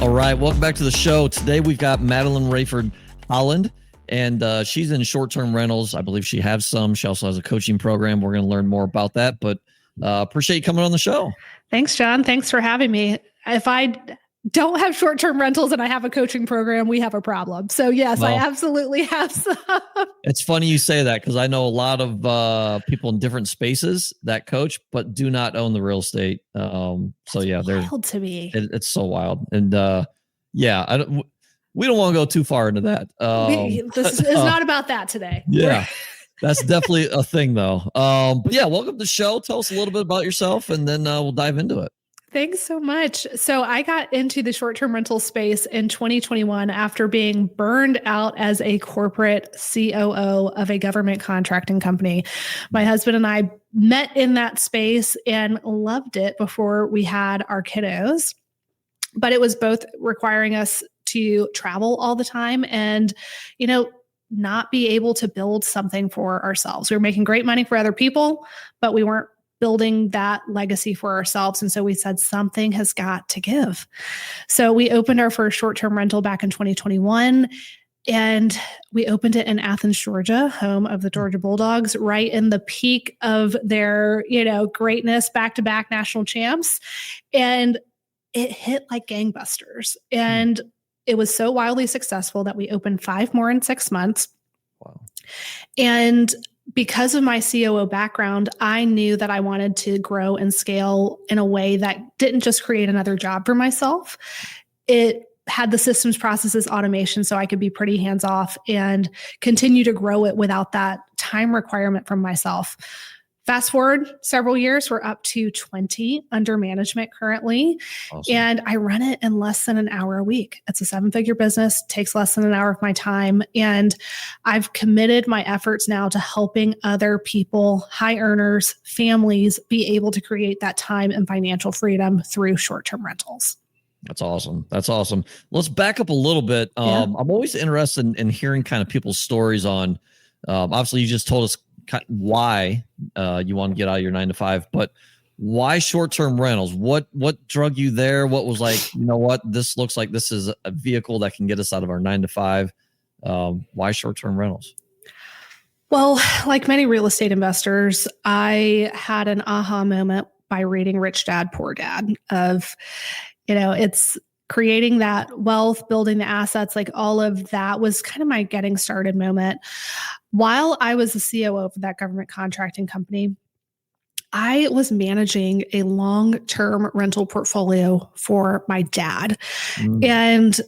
All right, welcome back to the show. Today we've got Madeleine Raiford-Holland, and she's in short-term rentals. I believe she has some. She also has a coaching program. We're going to learn more about that, but appreciate you coming on the show. Thanks, John. Thanks for having me. If I don't have short-term rentals and I have a coaching program, we have a problem. So yes, I absolutely have some. It's funny you say that because I know a lot of people in different spaces that coach, but do not own the real estate. So yeah, they're wild to me. It's so wild. And yeah, we don't want to go too far into that. This is not about that today. Yeah. That's definitely a thing though. But yeah, welcome to the show. Tell us a little bit about yourself and then we'll dive into it. Thanks so much. So I got into the short-term rental space in 2021 after being burned out as a corporate COO of a government contracting company. My husband and I met in that space and loved it before we had our kiddos, but it was both requiring us to travel all the time and, not be able to build something for ourselves. We were making great money for other people, but we weren't building that legacy for ourselves. And so we said, something has got to give. So we opened our first short-term rental back in 2021. And we opened it in Athens, Georgia, home of the Georgia Bulldogs, right in the peak of their, greatness, back-to-back national champs. And it hit like gangbusters. And it was so wildly successful that we opened 5 more in 6 months. Wow. And because of my COO background, I knew that I wanted to grow and scale in a way that didn't just create another job for myself. It had the systems, processes, automation, so I could be pretty hands-off and continue to grow it without that time requirement from myself. Fast forward several years, we're up to 20 under management currently. Awesome. And I run it in less than an hour a week. It's a 7-figure business, takes less than an hour of my time. And I've committed my efforts now to helping other people, high earners, families be able to create that time and financial freedom through short-term rentals. That's awesome. That's awesome. Let's back up a little bit. I'm always interested in hearing kind of people's stories on, obviously you just told us why you want to get out of your 9-to-5, but why short-term rentals? What drug you there? What was like, what, this looks like this is a vehicle that can get us out of our 9-to-5. Why short-term rentals? Well, like many real estate investors, I had an aha moment by reading Rich Dad, Poor Dad of, it's creating that wealth, building the assets, like all of that was kind of my getting started moment. While I was the COO for that government contracting company, I was managing a long-term rental portfolio for my dad. And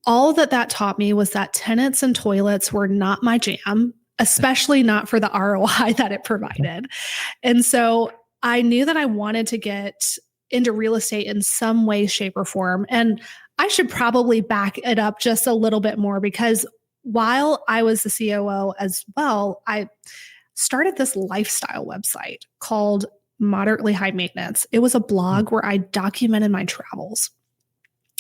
all that taught me was that tenants and toilets were not my jam, especially not for the ROI that it provided. And so I knew that I wanted to get into real estate in some way, shape, or form. And I should probably back it up just a little bit more because while I was the COO as well, I started this lifestyle website called Moderately High Maintenance. It was a blog where I documented my travels.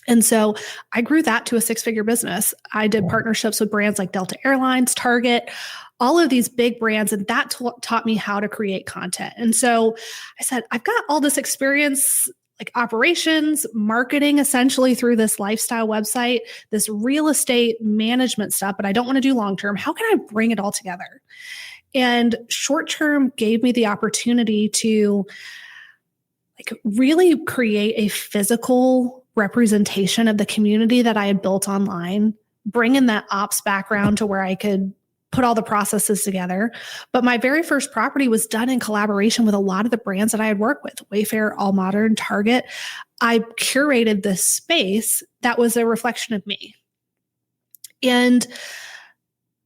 And so I grew that to a 6-figure business. I did partnerships with brands like Delta Airlines, Target, all of these big brands, and that taught me how to create content. And so I said, I've got all this experience, like operations, marketing, essentially through this lifestyle website, this real estate management stuff, but I don't want to do long-term. How can I bring it all together? And short-term gave me the opportunity to really create a physical representation of the community that I had built online, bring in that ops background to where I could put all the processes together. But my very first property was done in collaboration with a lot of the brands that I had worked with, Wayfair, All Modern, Target. I curated this space that was a reflection of me. And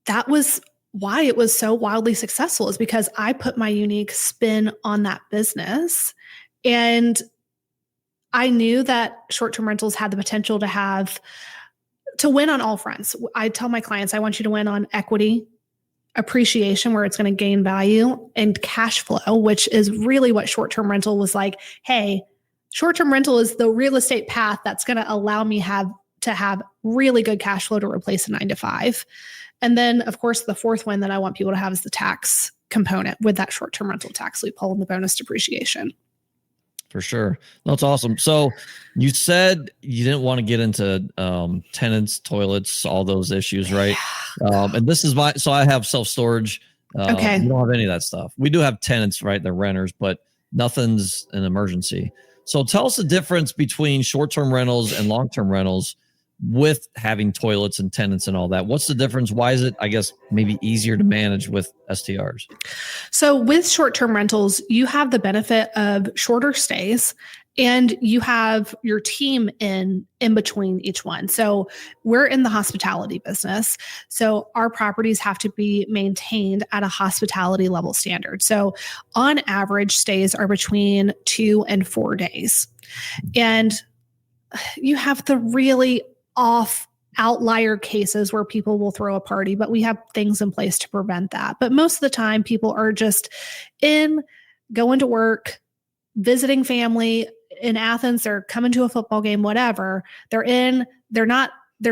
that was why it was so wildly successful, is because I put my unique spin on that business. And I knew that short-term rentals had the potential to win on all fronts. I tell my clients, I want you to win on equity, appreciation, where it's going to gain value, and cash flow, which is really what short-term rental was like. Hey, short-term rental is the real estate path that's going to allow me to have really good cash flow to replace a 9-to-5. And then, of course, the fourth one that I want people to have is the tax component with that short-term rental tax loophole and the bonus depreciation. For sure. That's awesome. So you said you didn't want to get into tenants, toilets, all those issues, right? And this is so I have self-storage. Okay. We don't have any of that stuff. We do have tenants, right? They're renters, but nothing's an emergency. So tell us the difference between short-term rentals and long-term rentals with having toilets and tenants and all that. What's the difference? Why is it, I guess, maybe easier to manage with STRs? So with short-term rentals, you have the benefit of shorter stays and you have your team in between each one. So we're in the hospitality business. So our properties have to be maintained at a hospitality level standard. So on average, stays are between 2 and 4 days. And you have the really off outlier cases where people will throw a party, but we have things in place to prevent that. But most of the time, people are just going to work, visiting family in Athens, they're coming to a football game, whatever. They're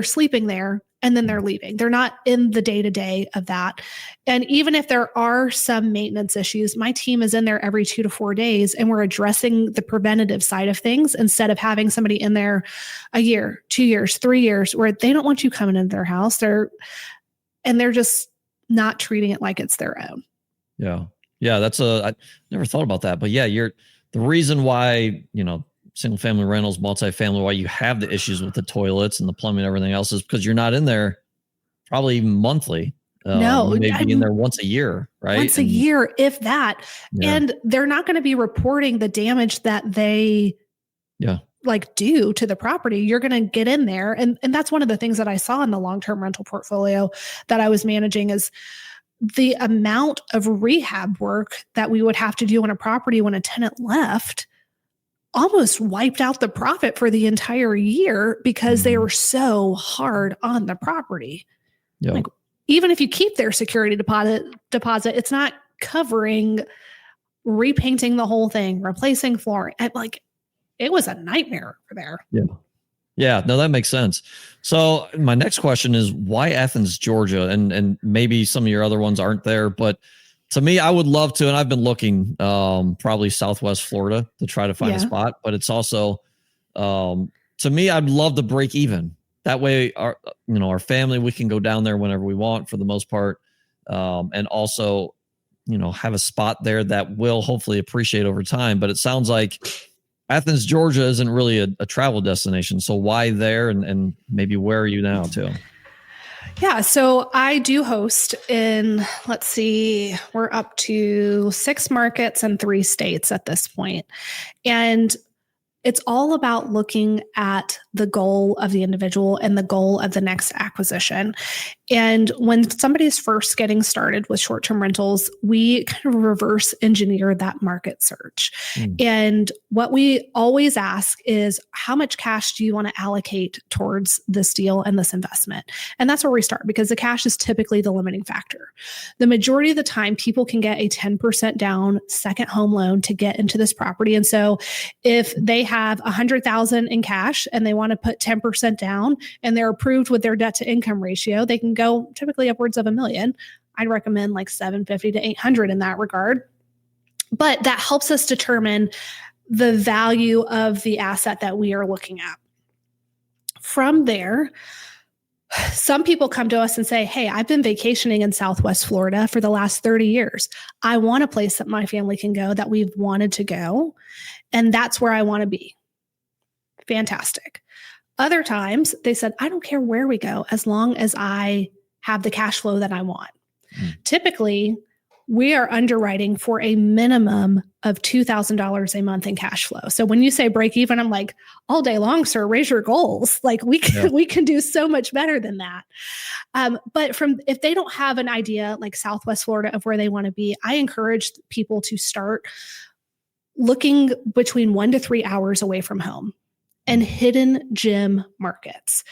sleeping there and then they're leaving. They're not in the day-to-day of that. And even if there are some maintenance issues, my team is in there every 2 to 4 days and we're addressing the preventative side of things instead of having somebody in there a year, 2 years, 3 years where they don't want you coming into their house. They're just not treating it like it's their own. Yeah. Yeah. I never thought about that, but yeah, the reason why, single family rentals, multifamily, why you have the issues with the toilets and the plumbing and everything else is because you're not in there probably even monthly. No, maybe in there once a year, right? Once a year, if that. Yeah. And they're not going to be reporting the damage that they do to the property. You're going to get in there. And that's one of the things that I saw in the long-term rental portfolio that I was managing is the amount of rehab work that we would have to do on a property when a tenant left almost wiped out the profit for the entire year because they were so hard on the property. Yep. Like, even if you keep their security deposit, it's not covering repainting the whole thing, replacing flooring. It was a nightmare over there. Yeah. Yeah. No, that makes sense. So my next question is why Athens, Georgia? And maybe some of your other ones aren't there, but to me, I would love to, and I've been looking probably Southwest Florida to try to find a spot, but it's also, to me, I'd love to break even. That way our family, we can go down there whenever we want for the most part. And also, have a spot there that will hopefully appreciate over time. But it sounds like Athens, Georgia isn't really a travel destination. So why there? And maybe where are you now too? Yeah, so I do host in, let's see, we're up to 6 markets and 3 states at this point. And it's all about looking at the goal of the individual and the goal of the next acquisition. And when somebody's first getting started with short-term rentals, we kind of reverse engineer that market search. And what we always ask is, how much cash do you want to allocate towards this deal and this investment? And that's where we start, because the cash is typically the limiting factor. The majority of the time, people can get a 10% down second home loan to get into this property. And so if they have $100,000 in cash and they want to put 10% down and they're approved with their debt to income ratio, they can go typically upwards of $1 million. I'd recommend like 750 to 800 in that regard. But that helps us determine the value of the asset that we are looking at. From there, some people come to us and say, hey, I've been vacationing in Southwest Florida for the last 30 years. I want a place that my family can go, that we've wanted to go, and that's where I want to be. Fantastic. Other times they said, I don't care where we go as long as I have the cash flow that I want. Typically, we are underwriting for a minimum of $2,000 a month in cash flow. So when you say break even, I'm like, all day long, sir, raise your goals. Like we can do so much better than that. But if they don't have an idea like Southwest Florida of where they want to be, I encourage people to start looking between 1 to 3 hours away from home and hidden gem markets.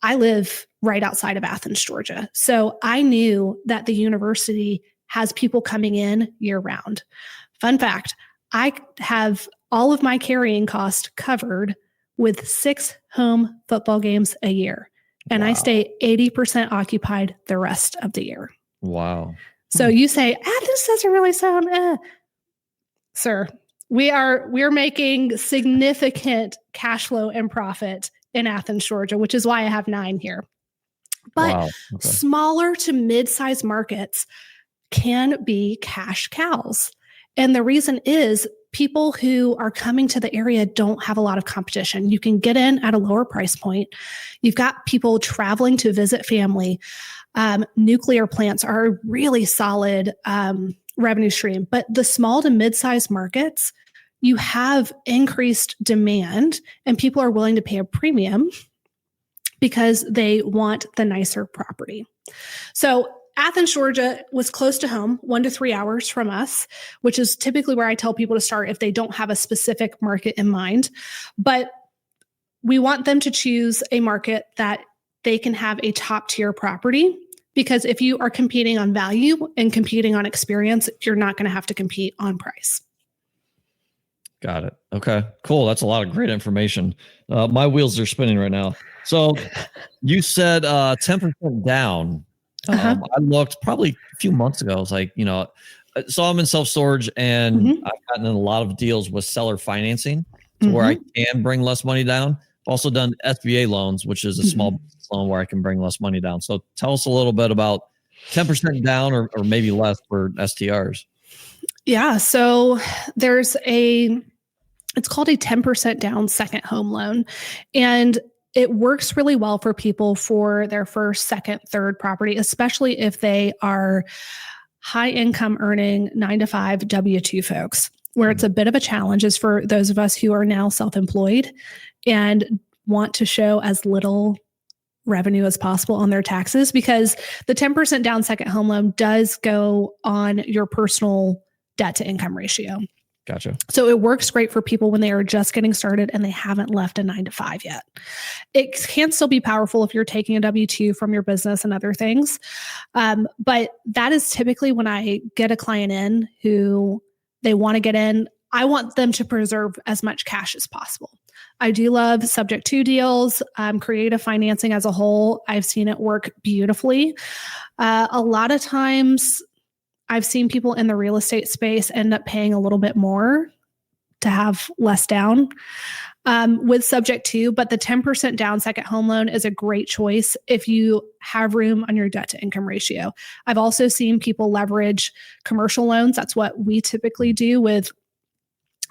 I live right outside of Athens, Georgia. So I knew that the university has people coming in year round. Fun fact, I have all of my carrying costs covered with 6 home football games a year. And I stay 80% occupied the rest of the year. Wow. So you say, this doesn't really sound, Sir, We're making significant cash flow and profit in Athens, Georgia, which is why I have 9 here. But Wow. Okay. smaller to mid-sized markets can be cash cows. And the reason is people who are coming to the area don't have a lot of competition. You can get in at a lower price point. You've got people traveling to visit family. Nuclear plants are a really solid revenue stream. But the small to mid-sized markets, you have increased demand and people are willing to pay a premium because they want the nicer property. So Athens, Georgia was close to home, 1 to 3 hours from us, which is typically where I tell people to start if they don't have a specific market in mind. But we want them to choose a market that they can have a top tier property, because if you are competing on value and competing on experience, you're not going to have to compete on price. Got it. Okay, cool. That's a lot of great information. My wheels are spinning right now. So you said 10% down. I looked probably a few months ago. I was like, so I'm in self-storage and I've gotten in a lot of deals with seller financing to where I can bring less money down. Also done SBA loans, which is a small business loan where I can bring less money down. So tell us a little bit about 10% down or maybe less for STRs. Yeah. So it's called a 10% down second home loan. And it works really well for people for their first, second, third property, especially if they are high income earning 9 to 5 W-2 folks. Where it's a bit of a challenge is for those of us who are now self-employed and want to show as little revenue as possible on their taxes, because the 10% down second home loan does go on your personal debt to income ratio. Gotcha. So it works great for people when they are just getting started and they haven't left a 9 to 5 yet. It can still be powerful if you're taking a W-2 from your business and other things. But that is typically when I get a client in who they want to get in, I want them to preserve as much cash as possible. I do love subject to deals, creative financing as a whole. I've seen it work beautifully. A lot of times I've seen people in the real estate space end up paying a little bit more to have less down with subject to, but the 10% down second home loan is a great choice if you have room on your debt to income ratio. I've also seen people leverage commercial loans. That's what we typically do with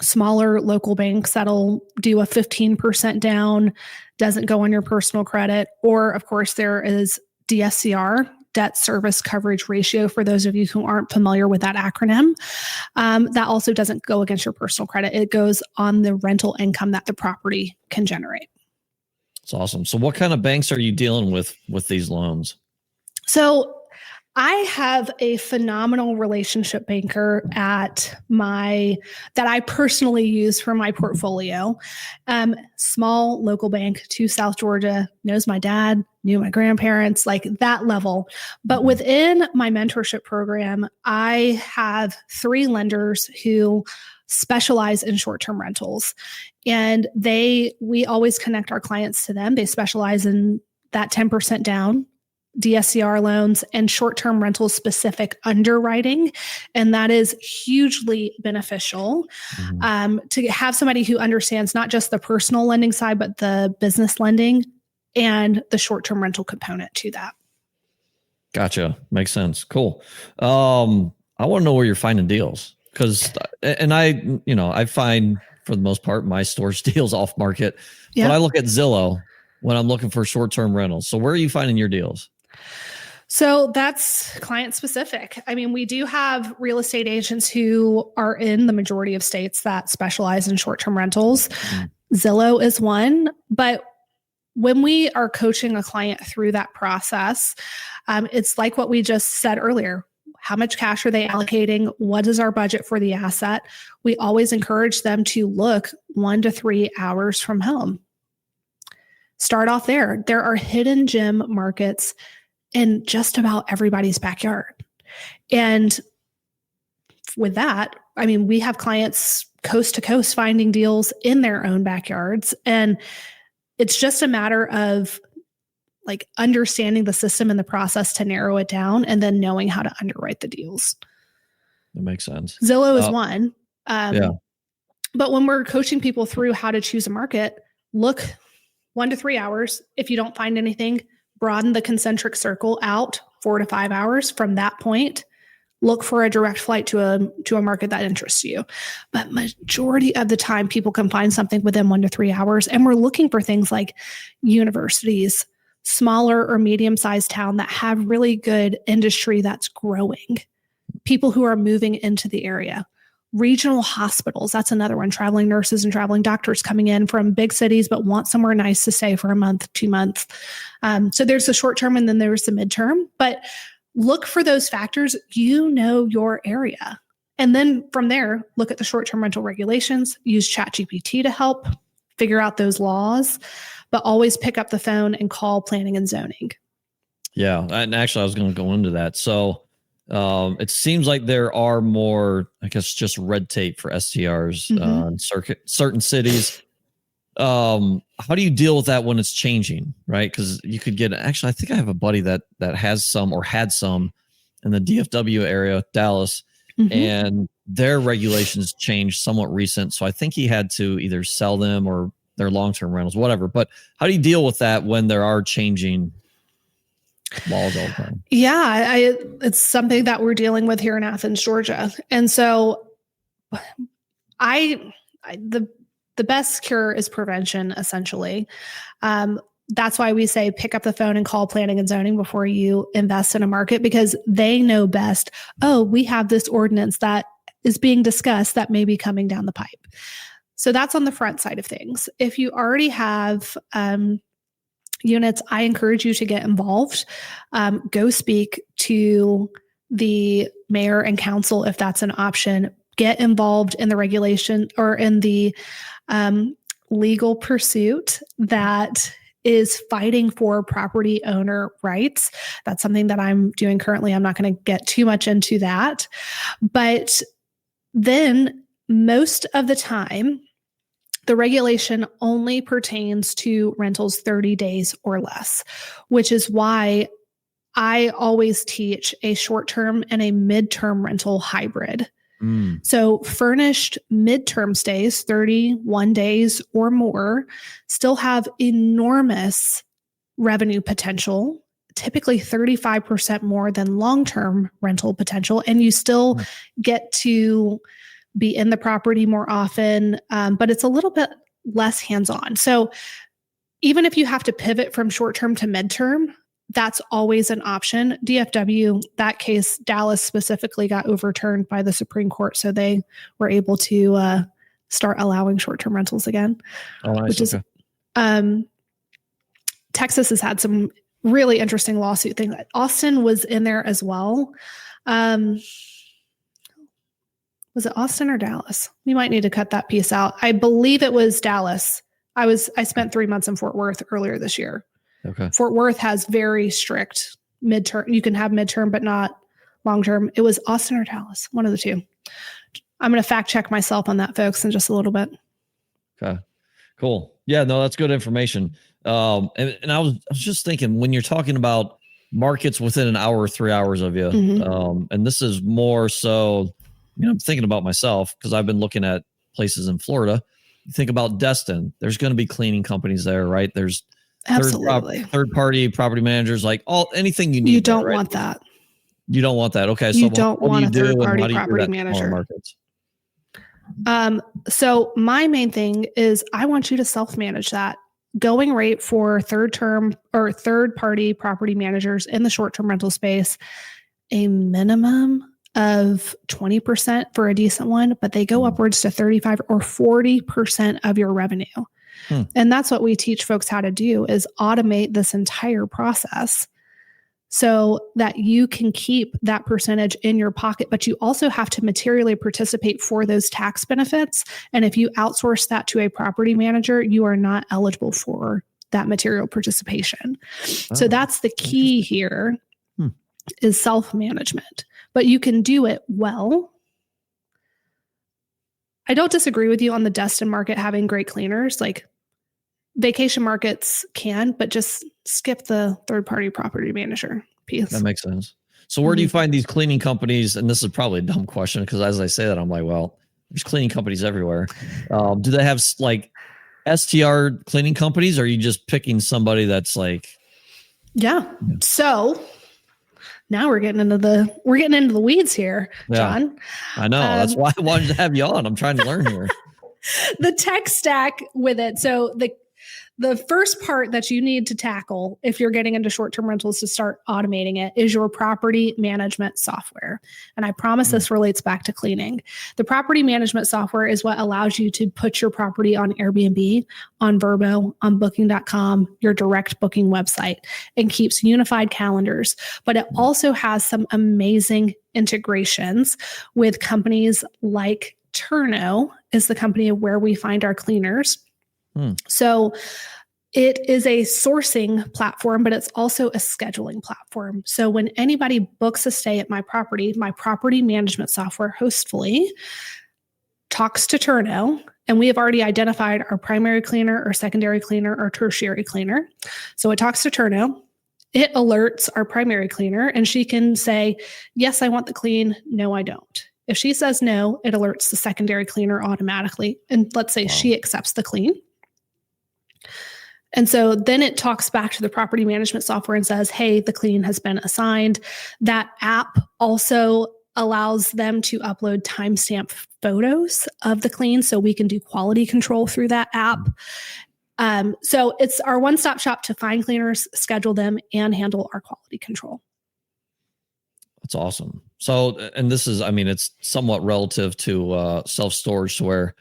smaller local banks that'll do a 15% down, doesn't go on your personal credit. Or of course there is DSCR, debt service coverage ratio, for those of you who aren't familiar with that acronym. That also doesn't go against your personal credit. It goes on the rental income that the property can generate. That's awesome. So what kind of banks are you dealing with these loans? So I have a phenomenal relationship banker that I personally use for my portfolio. Small local bank to South Georgia, knows my dad, knew my grandparents, like that level. But within my mentorship program, I have 3 lenders who specialize in short-term rentals. And we always connect our clients to them. They specialize in that 10% down, DSCR loans, and short-term rental specific underwriting. And that is hugely beneficial to have somebody who understands not just the personal lending side, but the business lending and the short-term rental component to that. Gotcha. Makes sense. Cool. I want to know where you're finding deals, and I find for the most part my storage deals off market, but I look at Zillow when I'm looking for short-term rentals. So where are you finding your deals? So that's client specific. I mean, we do have real estate agents who are in the majority of states that specialize in short-term rentals. Zillow is one, but when we are coaching a client through that process, it's like what we just said earlier. How much cash are they allocating? What is our budget for the asset? We always encourage them to look 1 to 3 hours from home. Start off there. There are hidden gem markets in just about everybody's backyard. And with that, I mean, we have clients coast to coast finding deals in their own backyards. And it's just a matter of like understanding the system and the process to narrow it down and then knowing how to underwrite the deals. That makes sense. Zillow is one. But when we're coaching people through how to choose a market, look 1 to 3 hours. If you don't find anything, broaden the concentric circle out 4 to 5 hours from that point. Look for a direct flight to a market that interests you. But majority of the time, people can find something within 1 to 3 hours. And we're looking for things like universities, smaller or medium-sized town that have really good industry that's growing, people who are moving into the area. Regional hospitals, that's another one. Traveling nurses and traveling doctors coming in from big cities, but want somewhere nice to stay for a month, 2 months. So there's the short term and then there's the midterm. But look for those factors. You know your area. And then from there, look at the short-term rental regulations, use ChatGPT to help figure out those laws, but always pick up the phone and call planning and zoning. Yeah. And actually, I was going to go into that. So it seems like there are more, I guess, just red tape for STRs in certain cities. How do you deal with that when it's changing, right? Because you could get, actually, I think I have a buddy that has some or had some in the DFW area, Dallas, and their regulations changed somewhat recent. So I think he had to either sell them or their long-term rentals, whatever. But how do you deal with that when there are changing laws all the time? Yeah, it's something that we're dealing with here in Athens, Georgia. And so the best cure is prevention, essentially. That's why we say pick up the phone and call planning and zoning before you invest in a market, because they know best. Oh, we have this ordinance that is being discussed that may be coming down the pipe. So that's on the front side of things. If you already have units, I encourage you to get involved. Go speak to the mayor and council if that's an option. Get involved in the regulation or in the legal pursuit that is fighting for property owner rights. That's something that I'm doing currently. I'm not going to get too much into that. But then most of the time, the regulation only pertains to rentals 30 days or less, which is why I always teach a short-term and a mid-term rental hybrid. So furnished midterm stays, 31 days or more, still have enormous revenue potential, typically 35% more than long-term rental potential. And you still get to be in the property more often, but it's a little bit less hands-on. So even if you have to pivot from short-term to midterm, that's always an option. DFW, that case, Dallas specifically got overturned by the Supreme Court. So they were able to start allowing short-term rentals again. Oh, nice. Which is, Texas has had some really interesting lawsuit things. Austin was in there as well. Was it Austin or Dallas? We might need to cut that piece out. I believe it was Dallas. I spent 3 months in Fort Worth earlier this year. Okay. Fort Worth has very strict midterm. You can have midterm, but not long-term. It was Austin or Dallas, one of the two. I'm going to fact check myself on that, folks, in just a little bit. Okay, cool. Yeah, no, that's good information. And I was just thinking, when you're talking about markets within an hour or 3 hours of you, and this is more so, I'm thinking about myself because I've been looking at places in Florida. You think about Destin. There's going to be cleaning companies there, right? There's absolutely third-party property managers, like anything you need. You don't want that. You don't want that. Okay. So you don't want a third-party property manager. So my main thing is I want you to self-manage that. Going rate for third-party property managers in the short-term rental space, a minimum of 20% for a decent one, but they go upwards to 35 or 40% of your revenue. And that's what we teach folks how to do, is automate this entire process so that you can keep that percentage in your pocket, but you also have to materially participate for those tax benefits. And if you outsource that to a property manager, you are not eligible for that material participation. So that's the key here is self-management, but you can do it well. I don't disagree with you on the Destin market having great cleaners. Like vacation markets can, but just skip the third-party property manager piece. That makes sense. So where do you find these cleaning companies? And this is probably a dumb question because as I say that, I'm like, well, There's cleaning companies everywhere. Do they have like STR cleaning companies? Or are you just picking somebody that's like? Yeah. So now we're getting into the weeds here, John. I know. That's why I wanted to have you on. I'm trying to learn here. The tech stack with it. So the first part that you need to tackle if you're getting into short-term rentals to start automating it is your property management software. And I promise this relates back to cleaning. The property management software is what allows you to put your property on Airbnb, on Vrbo, on booking.com, your direct booking website, and keeps unified calendars. But it also has some amazing integrations with companies like Turno is the company where we find our cleaners. So it is a sourcing platform, but it's also a scheduling platform. So when anybody books a stay at my property management software, Hostfully, talks to Turno, and we have already identified our primary cleaner, or secondary cleaner, or tertiary cleaner. So it talks to Turno. It alerts our primary cleaner, and she can say, yes, I want the clean. No, I don't. If she says no, it alerts the secondary cleaner automatically. And let's say she accepts the clean. And so then it talks back to the property management software and says, hey, the clean has been assigned. That app also allows them to upload timestamp photos of the clean, so we can do quality control through that app. So it's our one-stop shop to find cleaners, schedule them, and handle our quality control. That's awesome. So, and this is, I mean, it's somewhat relative to self-storage, to where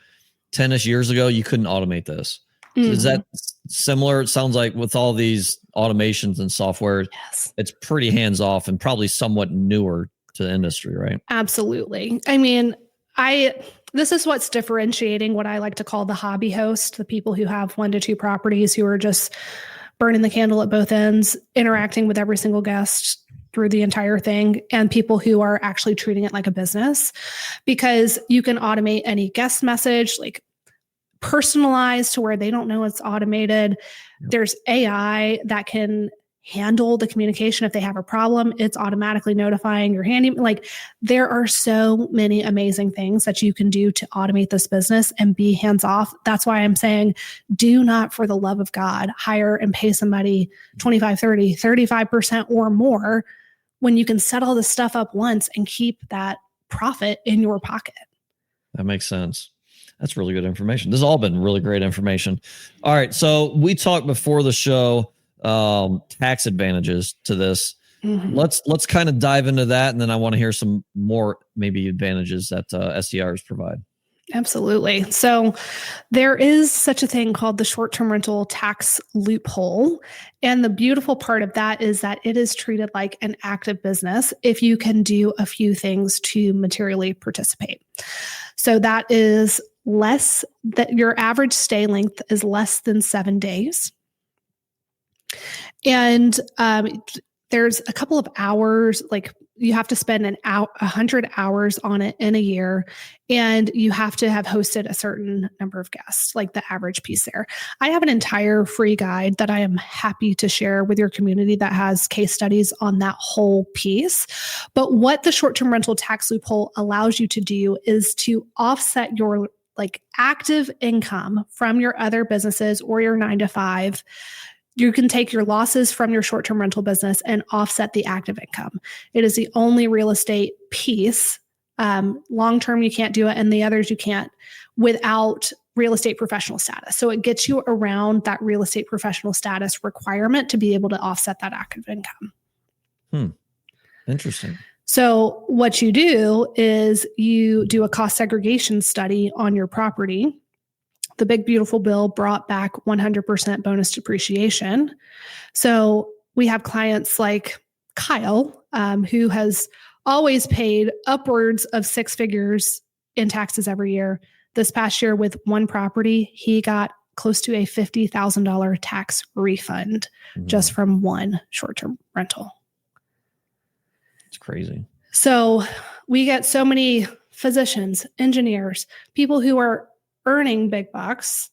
10-ish years ago, you couldn't automate this. Mm-hmm. Is that similar? It sounds like with all these automations and software, it's pretty hands-off and probably somewhat newer to the industry, right? Absolutely. I mean, this is what's differentiating what I like to call the hobby host, the people who have 1 to 2 properties, who are just burning the candle at both ends, interacting with every single guest through the entire thing, and people who are actually treating it like a business, because you can automate any guest message, like personalized to where they don't know it's automated. There's AI that can handle the communication. If they have a problem, it's automatically notifying your handyman. Like, there are so many amazing things that you can do to automate this business and be hands off. That's why I'm saying, do not, for the love of God, hire and pay somebody 25, 30, 35% or more when you can set all this stuff up once and keep that profit in your pocket. That makes sense. That's really good information. This has all been really great information. All right. So we talked before the show, tax advantages to this. Mm-hmm. Let's kind of dive into that. And then I want to hear some more maybe advantages that STRs provide. Absolutely. So there is such a thing called the short-term rental tax loophole. And the beautiful part of that is that it is treated like an active business if you can do a few things to materially participate. So that is that your average stay length is less than 7 days. And there's a couple of hours, like you have to spend 100 hours on it in a year, and you have to have hosted a certain number of guests, like the average piece there. I have an entire free guide that I am happy to share with your community that has case studies on that whole piece. But what the short-term rental tax loophole allows you to do is to offset your active income from your other businesses or your 9 to 5. You can take your losses from your short-term rental business and offset the active income. It is the only real estate piece. Long-term, you can't do it, and the others you can't without real estate professional status. So it gets you around that real estate professional status requirement to be able to offset that active income. Interesting. So what you do is you do a cost segregation study on your property. The Big Beautiful Bill brought back 100% bonus depreciation. So we have clients like Kyle, who has always paid upwards of 6 figures in taxes every year. This past year with one property, he got close to a $50,000 tax refund just from one short-term rental. It's crazy. So we get so many physicians, engineers, people who are earning big bucks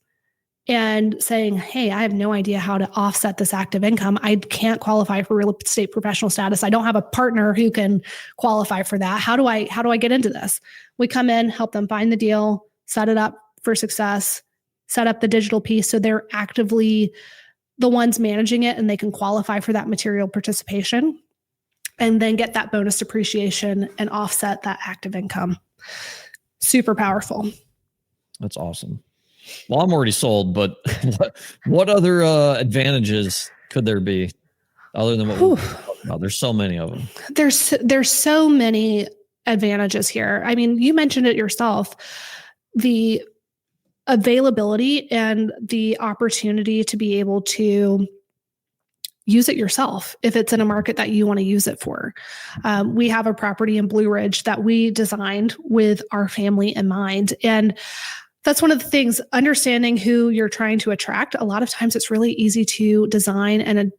and saying, hey, I have no idea how to offset this active income. I can't qualify for real estate professional status. I don't have a partner who can qualify for that. How do I get into this? We come in, help them find the deal, set it up for success, set up the digital piece so they're actively the ones managing it and they can qualify for that material participation, and then get that bonus depreciation and offset that active income. Super powerful. That's awesome. Well, I'm already sold, but what other advantages could there be other than what we're talking about? There's so many of them. There's so many advantages here. I mean, you mentioned it yourself, the availability and the opportunity to be able to use it yourself if it's in a market that you want to use it for. We have a property in Blue Ridge that we designed with our family in mind. And that's one of the things, understanding who you're trying to attract. A lot of times it's really easy to design and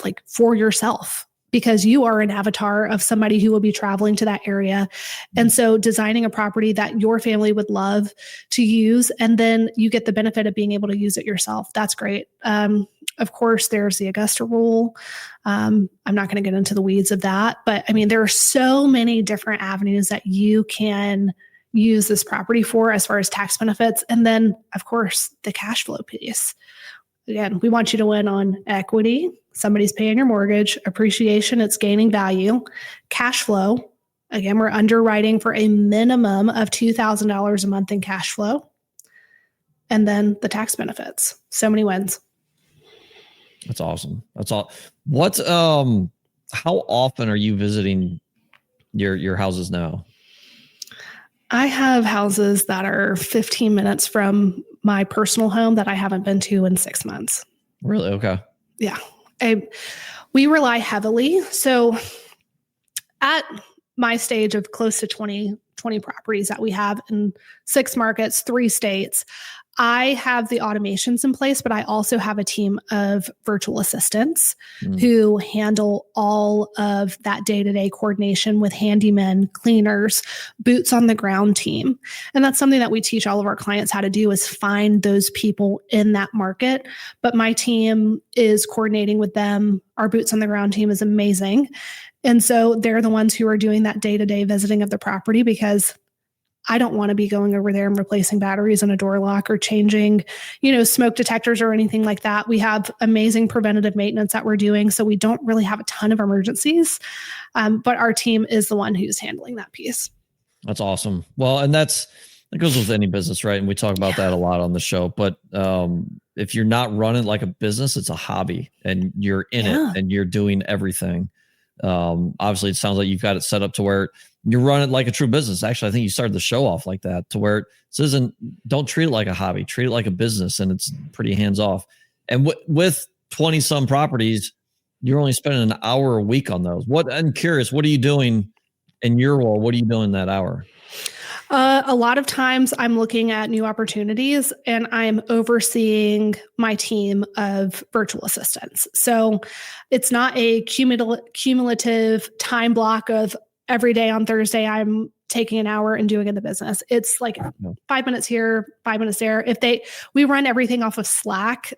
like for yourself, because you are an avatar of somebody who will be traveling to that area. And so designing a property that your family would love to use, and then you get the benefit of being able to use it yourself. That's great. Of course, there's the Augusta rule. I'm not going to get into the weeds of that, but I mean, there are so many different avenues that you can use this property for as far as tax benefits. And then, of course, the cash flow piece. Again, we want you to win on equity. Somebody's paying your mortgage, appreciation, it's gaining value, cash flow. Again, we're underwriting for a minimum of $2,000 a month in cash flow. And then the tax benefits. So many wins. That's awesome. That's all. What, how often are you visiting your houses now? I have houses that are 15 minutes from my personal home that I haven't been to in 6 months. Really? Okay. Yeah. We rely heavily. So at my stage of close to 20 properties that we have in 6 markets, 3 states, I have the automations in place, but I also have a team of virtual assistants who handle all of that day-to-day coordination with handymen, cleaners, boots on the ground team. And that's something that we teach all of our clients how to do, is find those people in that market. But my team is coordinating with them. Our boots on the ground team is amazing. And so they're the ones who are doing that day-to-day visiting of the property, because I don't want to be going over there and replacing batteries in a door lock or changing, smoke detectors or anything like that. We have amazing preventative maintenance that we're doing, so we don't really have a ton of emergencies. But our team is the one who's handling that piece. That's awesome. Well, and that goes with any business, right? And we talk about that a lot on the show. But if you're not running like a business, it's a hobby, and you're in it and you're doing everything. Obviously, it sounds like you've got it set up to where you're running like a true business. Actually, I think you started the show off like that, to where don't treat it like a hobby, treat it like a business, and it's pretty hands off. And with 20 some properties, you're only spending an hour a week on those. I'm curious, what are you doing in your role? What are you doing that hour? A lot of times I'm looking at new opportunities, and I'm overseeing my team of virtual assistants. So it's not a cumulative time block of every day on Thursday I'm taking an hour and doing in the business. It's like 5 minutes here, 5 minutes there. We run everything off of Slack.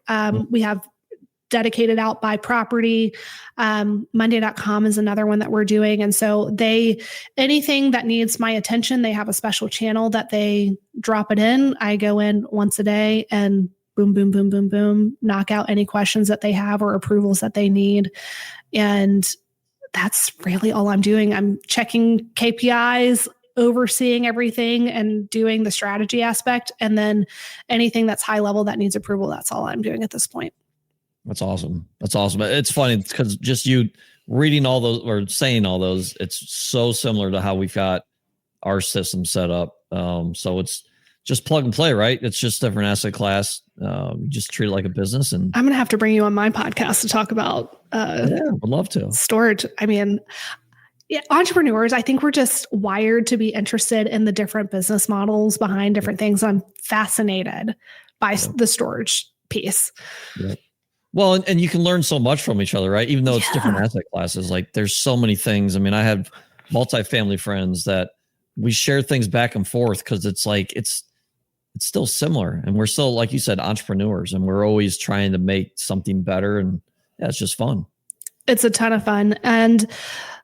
We have dedicated out by property. Monday.com is another one that we're doing. And so anything that needs my attention, they have a special channel that they drop it in. I go in once a day and boom, boom, boom, boom, boom, knock out any questions that they have or approvals that they need. And that's really all I'm doing. I'm checking KPIs, overseeing everything, and doing the strategy aspect. And then anything that's high level that needs approval, that's all I'm doing at this point. That's awesome. That's awesome. It's funny because just you reading all those or saying all those, it's so similar to how we've got our system set up. So it's just plug and play, right? It's just different asset class. You just treat it like a business. And I'm going to have to bring you on my podcast to talk about would love to. Storage. I mean, entrepreneurs, I think we're just wired to be interested in the different business models behind different things. I'm fascinated by the storage piece. Yeah. Well, and you can learn so much from each other, right? Even though it's different asset classes, like there's so many things. I mean, I have multifamily friends that we share things back and forth because it's like, it's still similar. And we're still, like you said, entrepreneurs, and we're always trying to make something better. And yeah, it's just fun. It's a ton of fun. And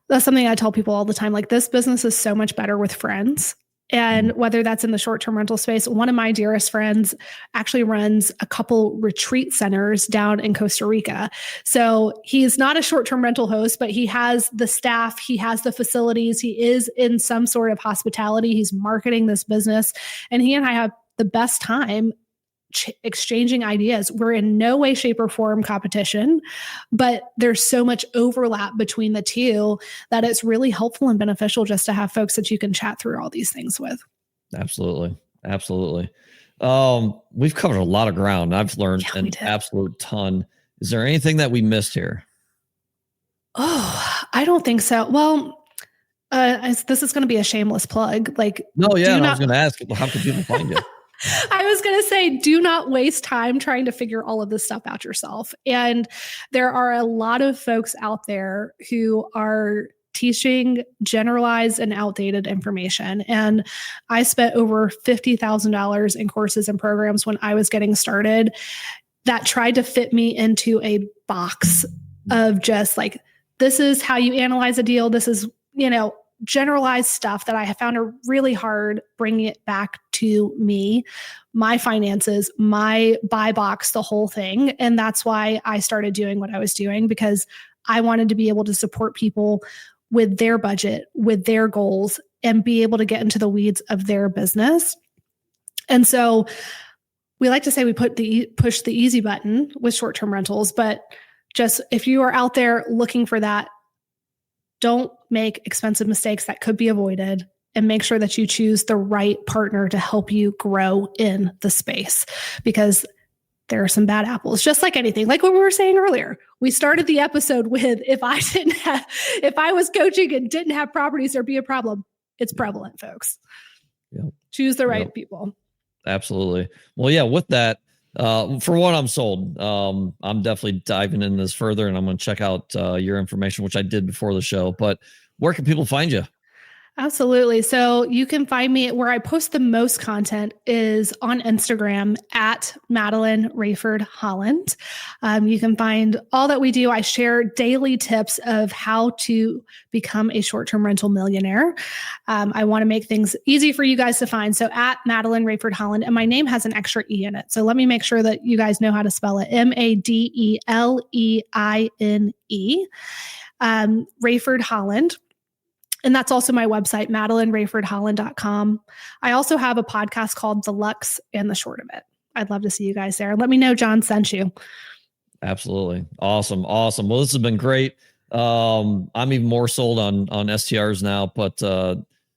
that's something I tell people all the time. Like, this business is so much better with friends. And whether that's in the short-term rental space, one of my dearest friends actually runs a couple retreat centers down in Costa Rica. So he's not a short-term rental host, but he has the staff, he has the facilities, he is in some sort of hospitality, he's marketing this business, and he and I have the best time exchanging ideas. We're in no way, shape, or form competition, but there's so much overlap between the two that it's really helpful and beneficial just to have folks that you can chat through all these things with. Absolutely. We've covered a lot of ground. I've learned an absolute ton. Is there anything that we missed here? Oh, I don't think so. Well, this is going to be a shameless plug. I was going to ask, how can people find you? I was going to say, do not waste time trying to figure all of this stuff out yourself. And there are a lot of folks out there who are teaching generalized and outdated information. And I spent over $50,000 in courses and programs when I was getting started that tried to fit me into a box of just like, this is how you analyze a deal. This is, generalized stuff that I have found it really hard bringing it back to me, my finances, my buy box, the whole thing. And that's why I started doing what I was doing, because I wanted to be able to support people with their budget, with their goals, and be able to get into the weeds of their business. And so we like to say we push the easy button with short-term rentals, but just if you are out there looking for that, don't make expensive mistakes that could be avoided, and make sure that you choose the right partner to help you grow in the space, because there are some bad apples, just like anything. Like what we were saying earlier, we started the episode with, if I was coaching and didn't have properties, there'd be a problem. It's prevalent, folks. Yep. Choose the right people. Absolutely. Well, yeah, with that, for one, I'm sold. I'm definitely diving in this further, and I'm going to check out your information, which I did before the show. But where can people find you? Absolutely. So you can find me where I post the most content is on Instagram at Madeleine Raiford-Holland. You can find all that we do. I share daily tips of how to become a short-term rental millionaire. I want to make things easy for you guys to find. So at Madeleine Raiford-Holland, and my name has an extra E in it. So let me make sure that you guys know how to spell it. Madeleine, Raiford-Holland. And that's also my website, MadeleineRaiford-Holland.com. I also have a podcast called The Lux and the Short of It. I'd love to see you guys there. Let me know John sent you. Absolutely. Awesome. Well, this has been great. I'm even more sold on STRs now, but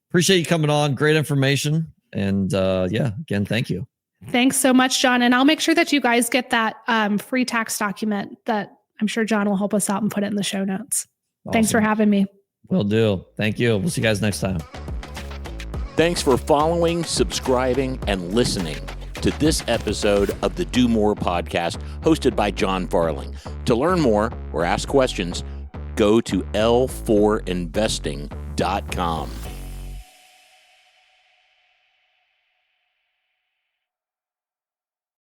appreciate you coming on. Great information. And again, thank you. Thanks so much, John. And I'll make sure that you guys get that free tax document that I'm sure John will help us out and put it in the show notes. Awesome. Thanks for having me. Will do. Thank you. We'll see you guys next time. Thanks for following, subscribing, and listening to this episode of the Do More podcast hosted by John Farling. To learn more or ask questions, go to l4investing.com.